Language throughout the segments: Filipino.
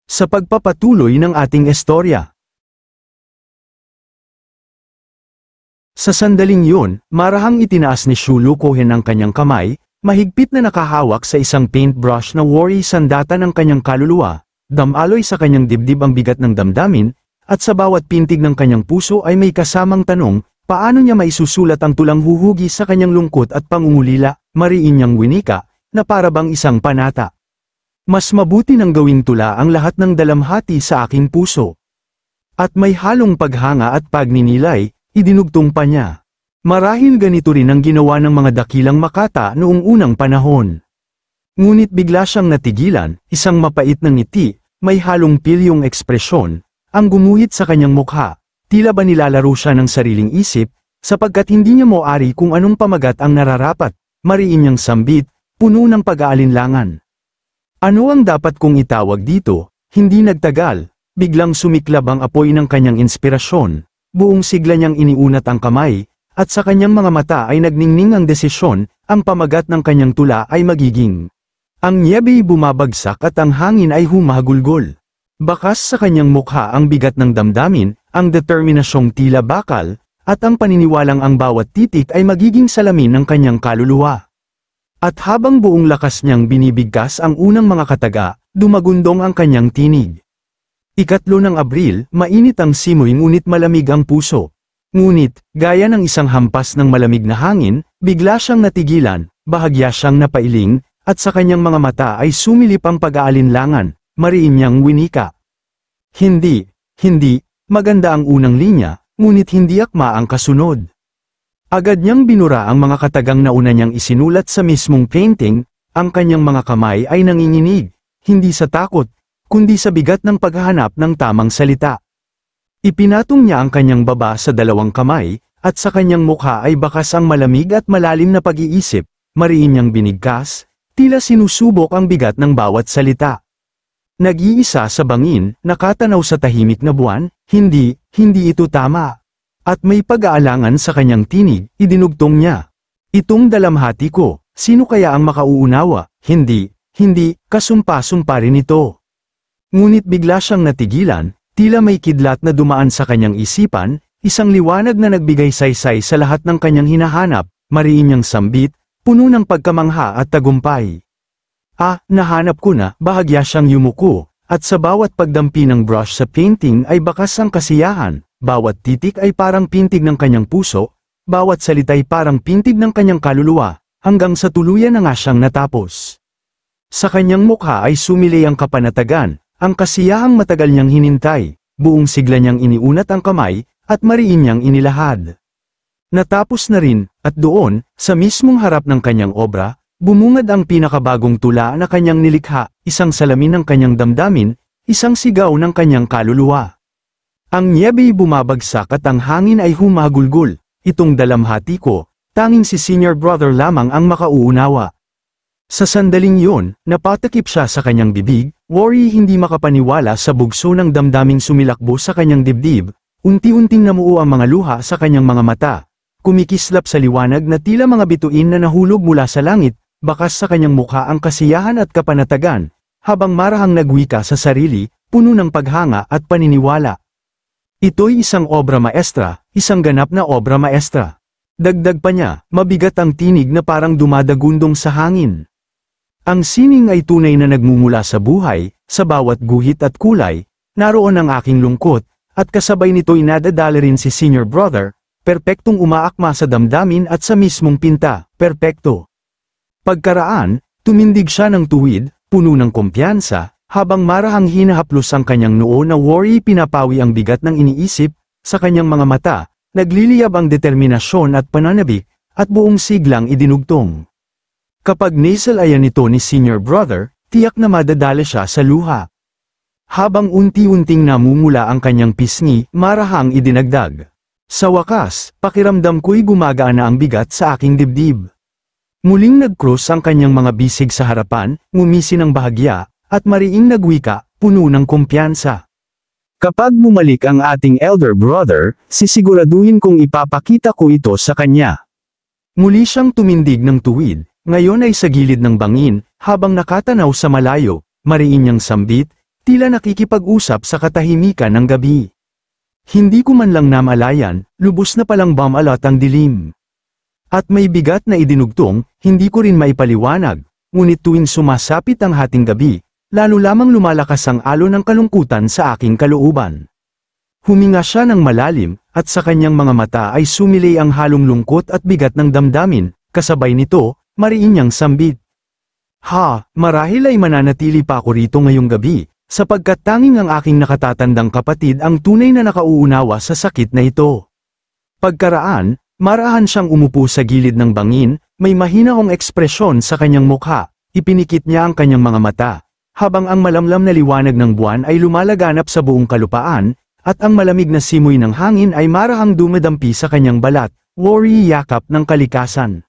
sa pagpapatuloy ng ating istorya. Sa sandaling yun, marahang itinaas ni Shulu Kohen ang kanyang kamay, mahigpit na nakahawak sa isang paintbrush na worry sandata ng kanyang kaluluwa, damaloy sa kanyang dibdib ang bigat ng damdamin, at sa bawat pintig ng kanyang puso ay may kasamang tanong, paano niya maisusulat ang tulang huhugi sa kanyang lungkot at pangungulila, mariin niyang winika, na parabang isang panata. Mas mabuti nang gawing tula ang lahat ng dalamhati sa aking puso. At may halong paghanga at pagninilay, idinugtong pa niya. Marahil ganito rin ang ginawa ng mga dakilang Makata noong unang panahon. Ngunit bigla siyang natigilan, isang mapait na ngiti, may halong pilyong ekspresyon, ang gumuhit sa kanyang mukha, tila ba nilalaro siya ng sariling isip, sapagkat hindi niya moari kung anong pamagat ang nararapat, mariin niyang sambit, puno ng pag-aalinlangan. Ano ang dapat kong itawag dito? Hindi nagtagal, biglang sumiklab ang apoy ng kanyang inspirasyon, buong sigla niyang iniunat ang kamay, at sa kanyang mga mata ay nagningning ang desisyon, ang pamagat ng kanyang tula ay magiging. Ang niyebey bumabagsak at ang hangin ay humahagulgol. Bakas sa kanyang mukha ang bigat ng damdamin, ang determinasyong tila bakal, at ang paniniwalang ang bawat titik ay magiging salamin ng kanyang kaluluwa. At habang buong lakas niyang binibigkas ang unang mga kataga, dumagundong ang kanyang tinig. 3 ng Abril, mainit ang simoy ngunit malamig ang puso. Ngunit, gaya ng isang hampas ng malamig na hangin, bigla siyang natigilan, bahagya siyang napailing, at sa kanyang mga mata ay sumilip ang pag-aalinlangan, mariin niyang winika. Hindi, maganda ang unang linya, ngunit hindi akma ang kasunod. Agad niyang binura ang mga katagang nauna niyang isinulat sa mismong painting, ang kanyang mga kamay ay nanginginig, hindi sa takot, kundi sa bigat ng paghahanap ng tamang salita. Ipinatong niya ang kanyang baba sa 2 kamay, at sa kanyang mukha ay bakas ang malamig at malalim na pag-iisip, mariin niyang binigkas, tila sinusubok ang bigat ng bawat salita. Nag-iisa sa bangin, nakatanaw sa tahimik na buwan, hindi ito tama. At may pag-aalangan sa kanyang tinig, idinugtong niya. Itong dalamhati ko, sino kaya ang makauunawa? Hindi, kasumpa-sumpa rin ito. Ngunit bigla siyang natigilan, tila may kidlat na dumaan sa kanyang isipan, isang liwanag na nagbigay saysay sa lahat ng kanyang hinahanap, mariin niyang sambit, puno ng pagkamangha at tagumpay. Nahanap ko na, bahagya siyang yumuko, at sa bawat pagdampi ng brush sa painting ay bakas ang kasiyahan. Bawat titik ay parang pintig ng kanyang puso, bawat salita ay parang pintig ng kanyang kaluluwa, hanggang sa tuluyan na nga siyang natapos. Sa kanyang mukha ay sumilay ang kapanatagan, ang kasiyahang matagal niyang hinintay, buong sigla niyang iniunat ang kamay, at mariin niyang inilahad. Natapos na rin, at doon, sa mismong harap ng kanyang obra, bumungad ang pinakabagong tula na kanyang nilikha, isang salamin ng kanyang damdamin, isang sigaw ng kanyang kaluluwa. Ang niyebey bumabagsak at ang hangin ay humagulgol, itong dalamhati ko, tanging si senior brother lamang ang makauunawa. Sa sandaling yun, napatakip siya sa kanyang bibig, worry hindi makapaniwala sa bugso ng damdaming sumilakbo sa kanyang dibdib, unti-unting namuo ang mga luha sa kanyang mga mata, kumikislap sa liwanag na tila mga bituin na nahulog mula sa langit, bakas sa kanyang mukha ang kasiyahan at kapanatagan, habang marahang nagwika sa sarili, puno ng paghanga at paniniwala. Ito'y isang obra maestra, isang ganap na obra maestra. Dagdag pa niya, mabigat ang tinig na parang dumadagundong sa hangin. Ang sining ay tunay na nagmumula sa buhay, sa bawat guhit at kulay, naroon ang aking lungkot, at kasabay nito'y nadadala rin si senior brother, perpektong umaakma sa damdamin at sa mismong pinta, perpekto. Pagkaraan, tumindig siya ng tuwid, puno ng kumpiyansa, habang marahang hinahaplos ang kanyang noo na worry pinapawi ang bigat ng iniisip, sa kanyang mga mata, nagliliyab ang determinasyon at pananabik, at buong siglang idinugtong. Kapag nasalayan nito ni senior brother, tiyak na madadala siya sa luha. Habang unti-unting namumula ang kanyang pisngi, marahang idinagdag. Sa wakas, pakiramdam ko'y gumagaan na ang bigat sa aking dibdib. Muling nag-cross ang kanyang mga bisig sa harapan, ngumisi ng bahagya, at mariing nagwika, puno ng kumpiyansa. Kapag bumalik ang ating elder brother, sisiguraduhin kong ipapakita ko ito sa kanya. Muli siyang tumindig ng tuwid, ngayon ay sa gilid ng bangin, habang nakatanaw sa malayo, mariin niyang sambit, tila nakikipag-usap sa katahimikan ng gabi. Hindi ko man lang namalayan, lubos na palang bumalat ang dilim. At may bigat na idinugtong, hindi ko rin maipaliwanag, ngunit tuwing sumasapit ang hating gabi, lalo lamang lumalakas ang alon ng kalungkutan sa aking kalooban. Huminga siya ng malalim, at sa kanyang mga mata ay sumilay ang halong lungkot at bigat ng damdamin, kasabay nito, mariin niyang sambit. Marahil ay mananatili pa ako rito ngayong gabi, sapagkat tanging ang aking nakatatandang kapatid ang tunay na nakauunawa sa sakit na ito. Pagkaraan, marahan siyang umupo sa gilid ng bangin, may mahinaong ekspresyon sa kanyang mukha, ipinikit niya ang kanyang mga mata, habang ang malamlam na liwanag ng buwan ay lumalaganap sa buong kalupaan, at ang malamig na simoy ng hangin ay marahang dumadampi sa kanyang balat, worry yakap ng kalikasan.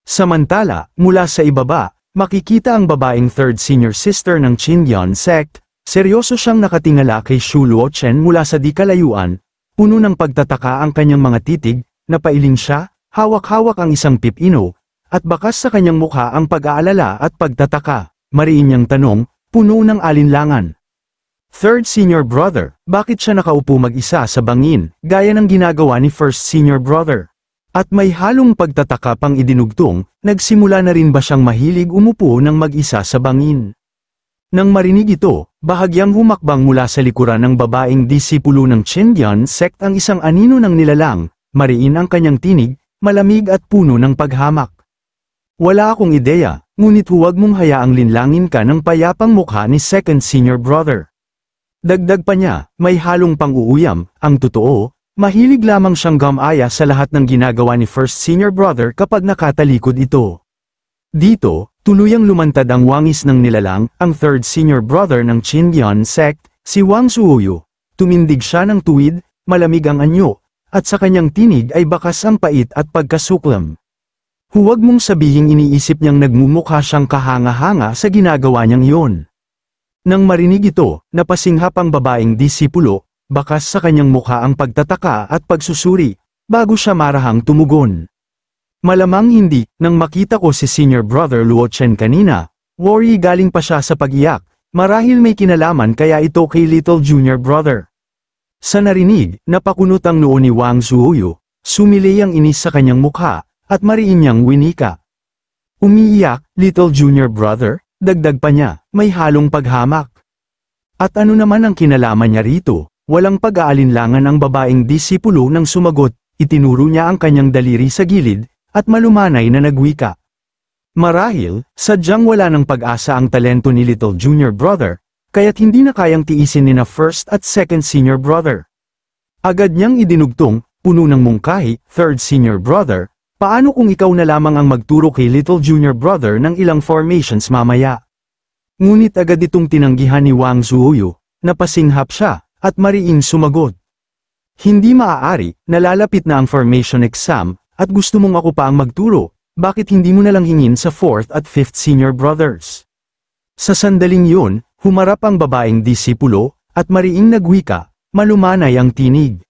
Samantala, mula sa ibaba, makikita ang babaeng third senior sister ng Qingyan sect, seryoso siyang nakatingala kay Xu Luochen mula sa di kalayuan, puno ng pagtataka ang kanyang mga titig, napailing siya, hawak-hawak ang isang pipino, at bakas sa kanyang mukha ang pag-aalala at pagtataka, mariin niyang tanong, puno ng alinlangan. Third senior brother, bakit siya nakaupo mag-isa sa bangin, gaya ng ginagawa ni first senior brother? At may halong pagtataka pang idinugtong, nagsimula na rin ba siyang mahilig umupo ng mag-isa sa bangin? Nang marinig ito, bahagyang humakbang mula sa likuran ng babaeng disipulo ng Qingyan sect ang isang anino ng nilalang, mariin ang kanyang tinig, malamig at puno ng paghamak. Wala akong ideya, ngunit huwag mong hayaang linlangin ka ng payapang mukha ni second senior brother. Dagdag pa niya, may halong pang-uuyam, ang totoo, mahilig lamang siyang gamaya sa lahat ng ginagawa ni first senior brother kapag nakatalikod ito. Dito, tuluyang lumantad ang wangis ng nilalang, ang third senior brother ng Qingyan sect, si Wang Zuoyu. Tumindig siya ng tuwid, malamig ang anyo, at sa kanyang tinig ay bakas ang pait at pagkasuklam. Huwag mong sabihing iniisip niyang nagmumukha siyang kahanga-hanga sa ginagawa niyang iyon. Nang marinig ito, napasinghap ang babaeng disipulo, bakas sa kanyang mukha ang pagtataka at pagsusuri, bago siya marahang tumugon. Malamang hindi, nang makita ko si senior brother Luochen kanina, worry galing pa siya sa pag-iyak, marahil may kinalaman kaya ito kay little junior brother. Sa narinig, napakunot ang noo ni Wang Zuoyu, sumilay ang inis sa kanyang mukha, at mariin niyang winika. Umiiyak, little junior brother, dagdag pa niya, may halong paghamak. At ano naman ang kinalaman niya rito? Walang pag-aalinlangan ang babaeng disipulo nang sumagot, itinuro niya ang kanyang daliri sa gilid, at malumanay na nagwika. Marahil, sadyang wala ng pag-asa ang talento ni little junior brother, kaya't hindi na kayang tiisin ni na first at second senior brother. Agad niyang idinugtong, puno ng mungkahi, third senior brother, paano kung ikaw na lamang ang magturo kay little junior brother ng ilang formations mamaya? Ngunit agad itong tinanggihan ni Wang Zuoyu, napasinghap siya, at mariing sumagot. Hindi maaari, nalalapit na ang formation exam, at gusto mong ako pa ang magturo, bakit hindi mo nalang hingin sa 4th at 5th senior brothers? Sa sandaling yun, humarap ang babaeng disipulo, at mariing nagwika, malumanay ang tinig.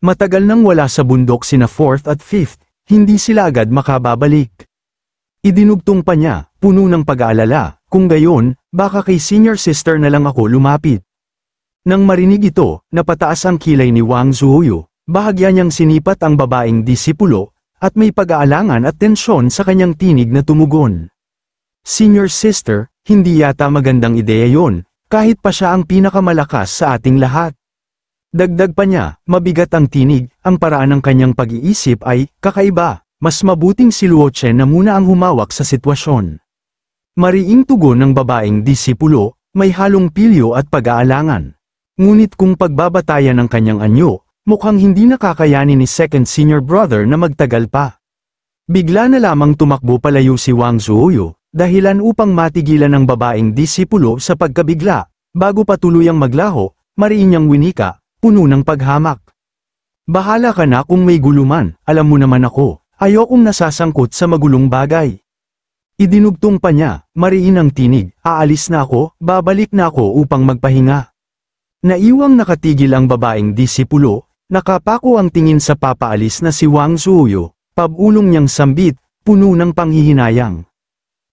Matagal nang wala sa bundok sina 4th at 5th, hindi sila agad makababalik. Idinugtong pa niya, puno ng pag-aalala, kung gayon, baka kay senior sister na lang ako lumapit. Nang marinig ito, napataas ang kilay ni Wang Zuoyu, bahagya niyang sinipat ang babaeng disipulo, at may pag-aalangan at tensyon sa kanyang tinig na tumugon. Senior sister, hindi yata magandang ideya yon, kahit pa siya ang pinakamalakas sa ating lahat. Dagdag pa niya, mabigat ang tinig, ang paraan ng kanyang pag-iisip ay, kakaiba, mas mabuting si Luochen na muna ang humawak sa sitwasyon. Mariing tugon ng babaeng disipulo, may halong pilyo at pag-aalangan. Ngunit kung pagbabatayan ng kanyang anyo, mukhang hindi nakakayanin ni second senior brother na magtagal pa. Bigla na lamang tumakbo palayo si Wang Zuoyu, dahilan upang matigilan ng babaeng disipulo sa pagkabigla, bago pa tuluyang maglaho, mariin niyang winika, puno ng paghamak. Bahala ka na kung may guluman, alam mo naman ako, ayokong nasasangkot sa magulong bagay. Idinugtong pa niya, mariin ang tinig, aalis na ako, babalik na ako upang magpahinga. Naiwang nakatigil ang babaeng disipulo, nakapako ang tingin sa papaalis na si Wang Zuoyu, pabulong niyang sambit, puno ng panghihinayang.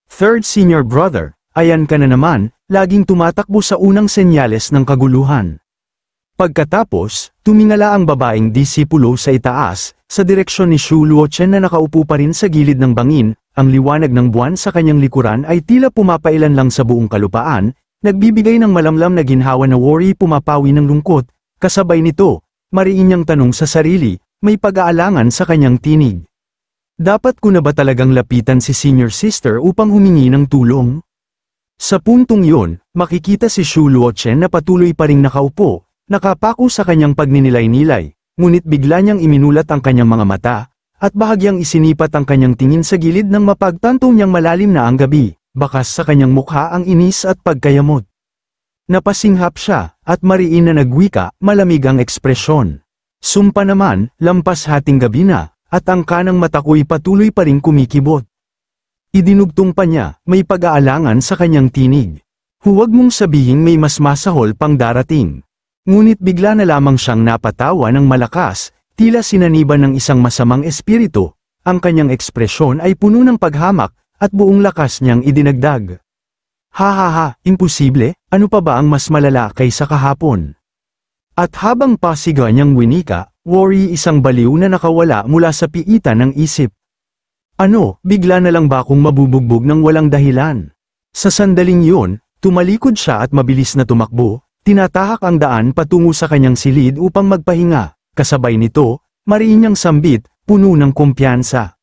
Third senior brother, ayan ka na naman, laging tumatakbo sa unang senyales ng kaguluhan. Pagkatapos, tumingala ang babaeng disipulo sa itaas, sa direksyon ni Shu Luochen na nakaupo pa rin sa gilid ng bangin, ang liwanag ng buwan sa kanyang likuran ay tila pumapailan lang sa buong kalupaan, nagbibigay ng malamlam na ginhawa na worry pumapawi ng lungkot, kasabay nito, mariin niyang tanong sa sarili, may pag-aalangan sa kanyang tinig. Dapat ko na ba talagang lapitan si senior sister upang humingi ng tulong? Sa puntong yun, makikita si Shu Luochen na patuloy pa ring nakaupo, nakapako sa kanyang pagninilay-nilay, ngunit bigla niyang iminulat ang kanyang mga mata, at bahagyang isinipat ang kanyang tingin sa gilid nang mapagtanto niyang malalim na ang gabi, bakas sa kanyang mukha ang inis at pagkayamot. Napasinghap siya, at mariin na nagwika, malamig ang ekspresyon. Sumpa naman, lampas hating gabi na, at ang kanang mata ko'y patuloy pa ring kumikibot. Idinugtong pa niya, may pag-aalangan sa kanyang tinig. Huwag mong sabihing may mas masahol pang darating. Ngunit bigla na lamang siyang napatawa ng malakas, tila sinaniban ng isang masamang espiritu, ang kanyang ekspresyon ay puno ng paghamak, at buong lakas niyang idinagdag. Ha, imposible, ano pa ba ang mas malala kaysa kahapon? At habang pasiga niyang winika, worry isang baliw na nakawala mula sa piitan ng isip. Ano, bigla na lang ba akong mabubugbog ng walang dahilan? Sa sandaling yun, tumalikod siya at mabilis na tumakbo. Tinatahak ang daan patungo sa kanyang silid upang magpahinga, kasabay nito, mariin niyang sambit, puno ng kumpiyansa.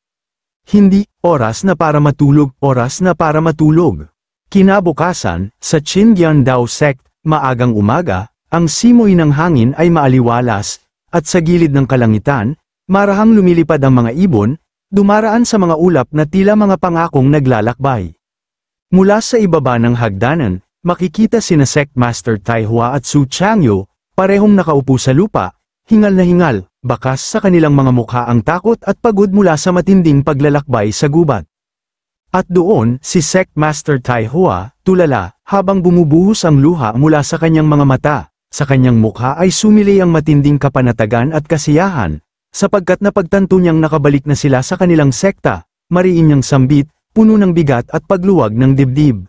Hindi, oras na para matulog, oras na para matulog. Kinabukasan, sa Qingyang Dao Sect, maagang umaga, ang simoy ng hangin ay maaliwalas, at sa gilid ng kalangitan, marahang lumilipad ang mga ibon, dumaraan sa mga ulap na tila mga pangakong naglalakbay. Mula sa ibaba ng hagdanan, makikita sina Sect Master Tai Hua at Su Changyu, parehong nakaupo sa lupa, hingal na hingal, bakas sa kanilang mga mukha ang takot at pagod mula sa matinding paglalakbay sa gubat. At doon, si Sect Master Tai Hua, tulala, habang bumubuhos ang luha mula sa kanyang mga mata, sa kanyang mukha ay sumilay ang matinding kapanatagan at kasiyahan, sapagkat napagtanto niyang nakabalik na sila sa kanilang sekta, mariin niyang sambit, puno ng bigat at pagluwag ng dibdib.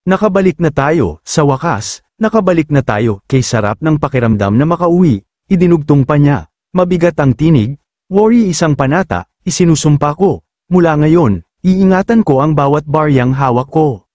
Nakabalik na tayo, sa wakas, nakabalik na tayo, kay sarap ng pakiramdam na makauwi, idinugtong pa niya, mabigat ang tinig, worry isang panata, isinusumpa ko, mula ngayon, iingatan ko ang bawat baryang hawak ko.